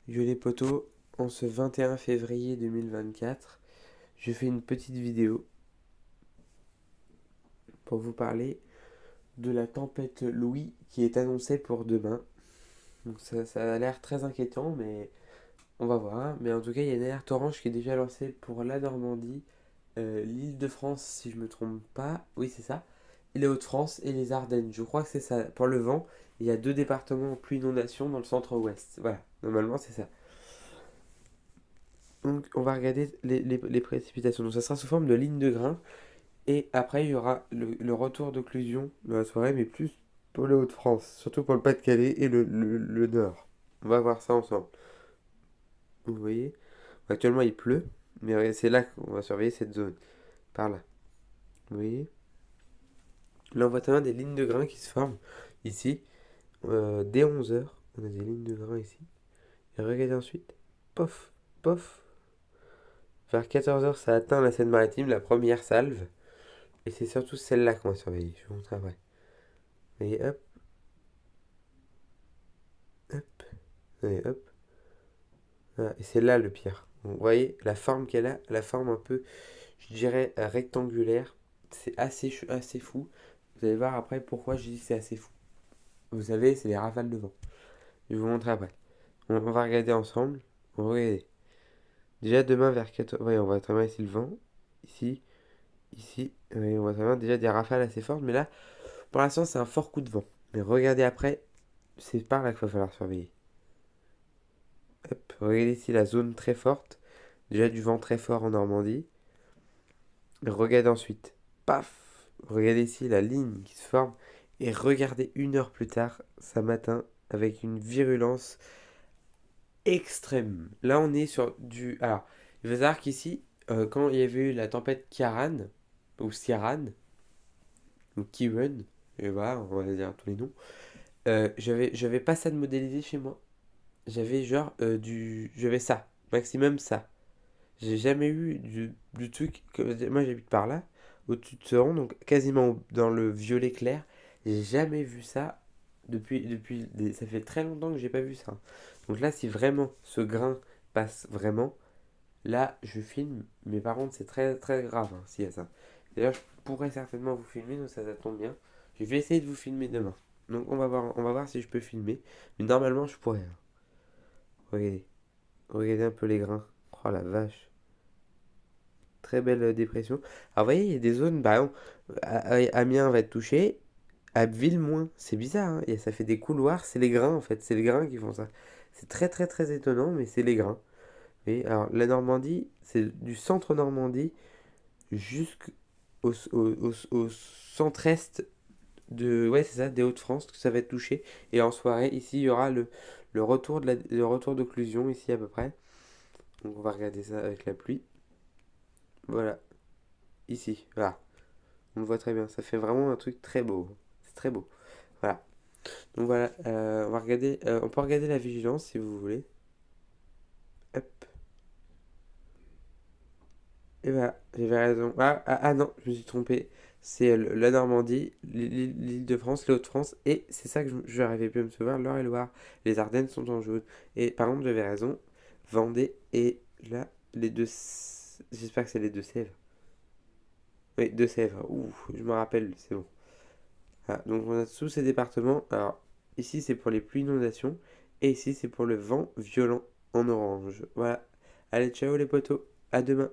Yo les potos, en ce 21 février 2024, je fais une petite vidéo pour vous parler de la tempête Louis qui est annoncée pour demain. Donc ça a l'air très inquiétant, mais on va voir. Mais en tout cas, il y a une alerte orange qui est déjà lancée pour la Normandie, l'Île-de-France, si je me trompe pas. Oui, c'est ça. Et les Hauts-de-France et les Ardennes. Je crois que c'est ça. Pour le vent, il y a deux départements en pluie inondation dans le centre-ouest. Voilà, normalement c'est ça. Donc on va regarder les précipitations. Donc ça sera sous forme de ligne de grain. Et après il y aura le retour d'occlusion de la soirée, mais plus pour le Hauts-de-France, surtout pour le Pas-de-Calais et le Nord. On va voir ça ensemble. Vous voyez? Actuellement il pleut, mais c'est là qu'on va surveiller cette zone. Par là. Vous voyez? Là on voit tellement des lignes de grain qui se forment ici. Dès 11 heures, on a des lignes de grain ici. Et regardez ensuite. Pof, pof. Vers 14 heures, ça atteint la Seine-Maritime, la première salve. Et c'est surtout celle-là qu'on va surveiller. Je vous montre après. Et hop, hop, et hop. Voilà. Et c'est là le pire. Vous voyez la forme qu'elle a, la forme un peu, je dirais, rectangulaire. C'est assez fou. Vous allez voir après pourquoi je dis que c'est assez fou. Vous savez, c'est les rafales de vent. Je vais vous montrer après. On va regarder ensemble. On va regarder. Déjà demain vers 14. Oui, on voit très bien ici le vent. Ici, ici. Oui, on voit très bien déjà des rafales assez fortes. Mais là, pour l'instant, c'est un fort coup de vent. Mais regardez après, c'est par là qu'il va falloir surveiller. Hop, regardez ici la zone très forte. Déjà du vent très fort en Normandie. Regardez ensuite. Paf! Regardez ici la ligne qui se forme. Et regardez une heure plus tard, ça matin, avec une virulence extrême. Là, on est sur du. Alors, il faut savoir qu'ici, quand il y avait eu la tempête Kiaran, ou Ciaran, ou Kiran, et voilà, on va dire tous les noms, j'avais pas ça de modélisé chez moi. J'avais genre j'avais ça, maximum ça. J'ai jamais eu du truc. Moi j'habite par là, au-dessus de ce rond, donc quasiment dans le violet clair. J'ai jamais vu ça ça fait très longtemps que j'ai pas vu ça. Donc là, si vraiment ce grain passe vraiment, là je filme, mais par contre c'est très très grave s'il y a ça. D'ailleurs, je pourrais certainement vous filmer, donc ça tombe bien. Je vais essayer de vous filmer demain. Donc on va voir si je peux filmer. Mais normalement je pourrais, hein. Regardez, regardez un peu les grains. Oh la vache. Très belle dépression. Alors, vous voyez, il y a des zones, par exemple, Amiens va être touché, Abbeville moins. C'est bizarre, hein. Ça fait des couloirs, c'est les grains en fait, c'est les grains qui font ça. C'est très très très étonnant, mais c'est les grains. Et alors, la Normandie, c'est du centre Normandie jusqu'au au centre-est de, ouais, c'est ça, des Hauts-de-France que ça va être touché. Et en soirée, ici, il y aura le retour d'occlusion, ici à peu près. Donc, on va regarder ça avec la pluie. Voilà, ici, voilà. On le voit très bien. Ça fait vraiment un truc très beau. C'est très beau. Voilà. Donc voilà, on peut regarder la vigilance si vous voulez. Hop. Et voilà, j'avais raison. Ah non, je me suis trompé. C'est la Normandie, l'Île-de-France, les Hauts-de-France, et c'est ça que je n'arrivais plus à me souvenir, l'Eure-et-Loire. Les Ardennes sont en jaune. Et par contre, j'avais raison. Vendée et là, les deux. J'espère que c'est les Deux-Sèvres. Oui, Deux-Sèvres. Ouh, je me rappelle, c'est bon. Ah, donc on a tous ces départements. Alors ici c'est pour les pluies inondations et ici c'est pour le vent violent en orange. Voilà. Allez, ciao les potos. À demain.